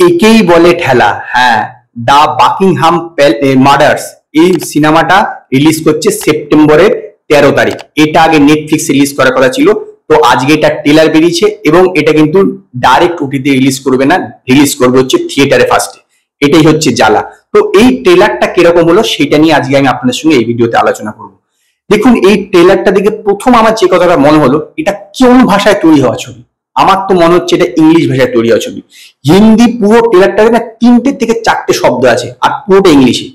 একেই বলে ঠেলা। হ্যাঁ, দ্য বাকিংহাম মার্ডার্স এই সিনেমাটা রিলিজ করছে সেপ্টেম্বরের 13 তারিখ। এটা আগে নেটফ্লিক্স রিলিজ করার কথা ছিল, তো আজকে এটা ট্রেলার বেরিয়েছে এবং এটা কিন্তু ডাইরেক্ট ওটিতে রিলিজ করবে না, রিলিজ করবে হচ্ছে থিয়েটারে ফার্স্টে। এটাই হচ্ছে জ্বালা। তো এই ট্রেলারটা কিরকম হলো সেটা নিয়ে আজকে আমি আপনাদের সঙ্গে এই ভিডিওতে আলোচনা করব। দেখুন, এই ট্রেলারটা দেখে প্রথম আমার যে কথাটা মনে হলো, এটা কোন ভাষায় তৈরি হওয়া ছবি? আমার তো মনে হচ্ছে এটা ইংলিশ ভাষায় তৈরি হওয়া ছবি। হিন্দি পুরো ট্রেলারটাতে না 3টে থেকে 4টে শব্দ আছে আর পুরোটা ইংলিশে।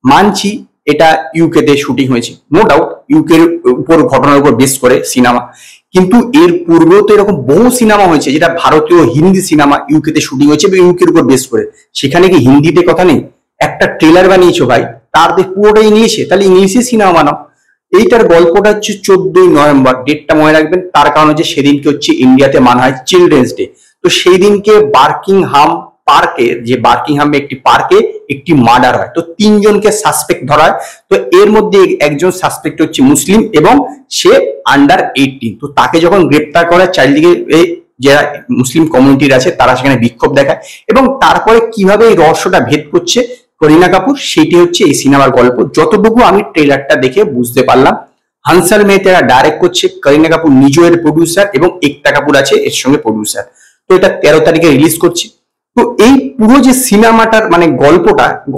মানছি এটা ইউকে তে শুটিং হয়েছে, নো ডাউট ইউকের উপর ঘটনার উপর বেস করে সিনেমা, কিন্তু এর পূর্বেও তো এরকম বহু সিনেমা হয়েছে যেটা ভারতীয় হিন্দি সিনেমা ইউকে তে শুটিং হয়েছে এবং ইউকের উপর বেস করে। সেখানে কি হিন্দিতে কথা নেই? একটা ট্রেলার বানিয়েছো ভাই, তার পুরোটা ইংলিশে, তাহলে ইংলিশে সিনেমা বানাও। এইটার গল্পটা হচ্ছে 14ই নভেম্বর, ডেটটা মনে রাখবেন, তার কারণ হচ্ছে সেদিনকে হচ্ছে ইন্ডিয়াতে মানা হয় চিলড্রেন্স ডে। তো সেই দিনকে বার্কিংহাম পার্কে, যে বার্কিংহামে একটি পার্কে একটি মার্ডার হয়, তো 3জনকে সাসপেক্ট ধরা হয়। তো এর মধ্যে একজন সাসপেক্ট হচ্ছে মুসলিম এবং সে আন্ডার 18। তো তাকে যখন গ্রেপ্তার করা, চারিদিকে যারা মুসলিম কমিউনিটির আছে তারা সেখানে বিক্ষোভ দেখায় এবং তারপরে কিভাবে এই রহস্যটা ভেদ করছে করিনা কাপুর, সেটি হচ্ছে এই সিনেমার গল্প। যতটুকু আমি ট্রেলারটা দেখে বুঝতে পারলাম, হানসাল মেহতা ডাইরেক্ট করছে, করিনা কাপুর নিজেও এর প্রডিউসার এবং একতা কাপুর আছে এর সঙ্গে প্রডিউসার। তো এটা 13 তারিখে রিলিজ করছে। তো এই পুরো যে সিনেমাটার মানে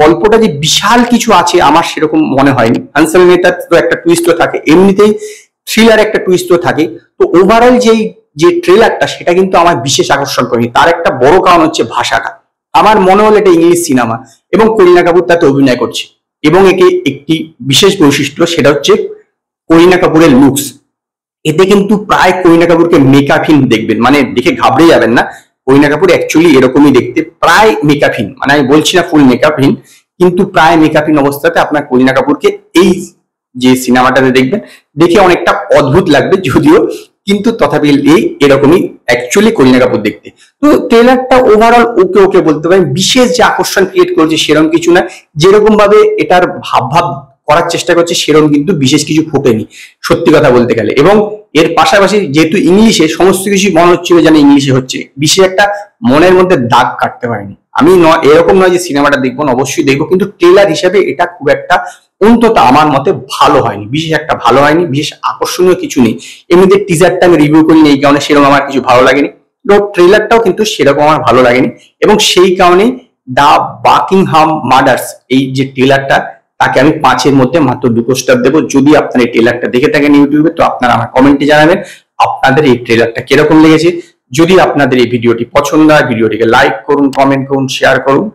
গল্পটা যে বিশাল কিছু আছে আমার সেরকম মনে হয়নি। হানসাল মেহতার তো একটা টুইস্টও থাকে, এমনিতেই থ্রিলার একটা টুইস্টও থাকে। তো ওভারঅল যে ট্রেলারটা সেটা কিন্তু আমার বিশেষ আকর্ষণ করেনি। তার একটা বড় কারণ হচ্ছে ভাষাটা। আমার মনে হলো এটা ইংলিশ সিনেমা এবং করিনা কাপুর তাতে অভিনয় করছে। এবং একে একটি বিশেষ বৈশিষ্ট্য, সেটা হচ্ছে করিনা কাপুরের লুকস। এতে কিন্তু প্রায় করিনা কাপুরকে মেকআপহীন দেখবেন, মানে দেখে ঘাবড়ে যাবেন না। করিনা কাপুর অ্যাকচুয়ালি এরকমই দেখতে, প্রায় মেকআপহীন, মানে আমি বলছি না ফুল মেকআপহীন, কিন্তু প্রায় মেকআপহীন অবস্থাতে আপনার করিনা কাপুরকে এই যে সিনেমাটাতে দেখবেন, দেখে অনেকটা অদ্ভুত লাগবে যদিও, কিন্তু তথাপি এরকমই অ্যাকচুয়ালি করিনা কাপুর দেখতে। তো ট্রেলারটা ওভারঅল ওকে ওকে বলতে পারেন, বিশেষ যে আকর্ষণ ক্রিয়েট করেছে সেরকম কিছু না। যেরকম ভাবে এটার ভাব করার চেষ্টা করছে সেরকম কিন্তু বিশেষ কিছু ফোটেনি সত্যি কথা বলতে গেলে। এবং এর পাশাপাশি যেহেতু ইংলিশে সমস্ত কিছু মনে হচ্ছিল যেন ইংলিশে হচ্ছে, বিশেষ একটা মনের মধ্যে দাগ কাটতে পারেনি। আমি এরকম নয় যে সিনেমাটা দেখবো না, অবশ্যই দেখবো, কিন্তু ট্রেলার হিসেবে এটা খুব একটা অন্তত আমার মতে ভালো হয়নি, বিশেষ একটা ভালো হয়নি, বিশেষ আকর্ষণীয় কিছু নেই। এমনিতে টিজারটা আমি রিভিউ করিনি, এই কারণে সেরকম আমার কিছু ভালো লাগেনি। তো ট্রেলারটাও কিন্তু সেরকম আমার ভালো লাগেনি এবং সেই কারণে দ্য বাকিংহাম মার্ডার্স এই যে ট্রেলারটা, তাকে আমি 5-এর মধ্যে মাত্র 2 স্টার দেবো। যদি আপনারা এই ট্রেলারটা দেখে থাকেন ইউটিউবে, তো আপনারা আমার কমেন্টে জানাবেন আপনাদের এই ট্রেলারটা কিরকম লেগেছে। যদি আপনাদের এই ভিডিওটি পছন্দ হয়, ভিডিওটিকে লাইক করুন, কমেন্ট করুন, শেয়ার করুন,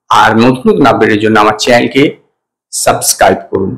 আর নতুন নতুন আপডেটের জন্য আমার চ্যানেলকে সাবস্ক্রাইব করুন।